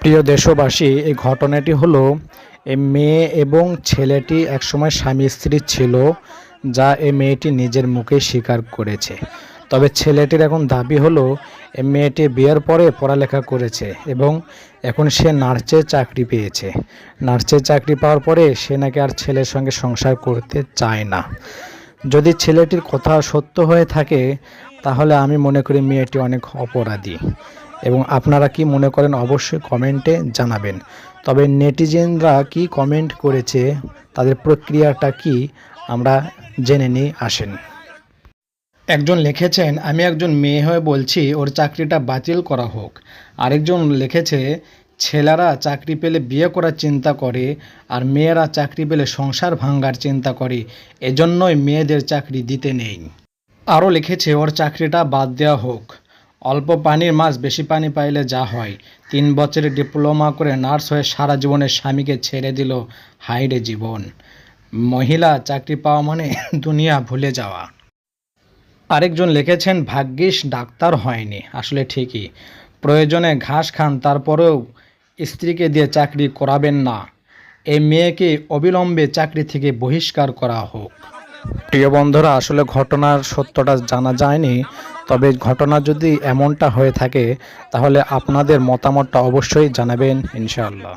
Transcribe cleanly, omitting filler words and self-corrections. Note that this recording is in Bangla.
প্রিয় দেশবাসী, এই ঘটনাটি হলো এই মেয়ে এবং ছেলেটি একসময় স্বামী স্ত্রী ছিল, যা এই মেয়েটি নিজের মুখে স্বীকার করেছে। তবে ছেলেটির এখন দাবি হলো এই মেয়েটি বিয়ের পরে পড়ালেখা করেছে এবং এখন সে নার্সের চাকরি পেয়েছে। নার্সের চাকরি পাওয়ার পরে সে নাকি আর ছেলের সঙ্গে সংসার করতে চায় না। যদি ছেলেটির কথা সত্য হয়ে থাকে তাহলে আমি মনে করি মেয়েটি অনেক অপরাধী। এবং আপনারা কি মনে করেন অবশ্যই কমেন্টে জানাবেন। তবে নেটিজেনরা কি কমেন্ট করেছে, তাদের প্রক্রিয়াটা কি, আমরা জেনে নিই, আসেন। একজন লিখেছেন, আমি একজন মেয়ে হয়ে বলছি ওর চাকরিটা বাতিল করা হোক। আরেকজন লিখেছে, ছেলেরা চাকরি পেলে বিয়ে করার চিন্তা করে আর মেয়েরা চাকরি পেলে সংসার ভাঙার চিন্তা করে, এজন্যই মেয়েদের চাকরি দিতে নেই। আরও লিখেছে, ওর চাকরিটা বাদ দেওয়া হোক। অল্প পানির মাছ বেশি পানি পাইলে যা হয়। 3 বছরের ডিপ্লোমা করে নার্স হয়ে সারা জীবনের স্বামীকে ছেড়ে দিল, হাইরে জীবন। মহিলা চাকরি পাওয়া মানে দুনিয়া ভুলে যাওয়া। আরেকজন লিখেছেন, ভাগ্যিস ডাক্তার হয়নি। আসলে ঠিকই, প্রয়োজনে ঘাস খান, তারপরেও স্ত্রীকে দিয়ে চাকরি করাবেন না। এই মেয়েকে অবিলম্বে চাকরি থেকে বহিষ্কার করা হোক। প্রিয় বন্ধুরা, আসলে ঘটনার সত্যটা জানা যায়নি, তবে ঘটনা যদি এমনটা হয়ে থাকে তাহলে আপনাদের মতামতটা অবশ্যই জানাবেন ইনশাআল্লাহ।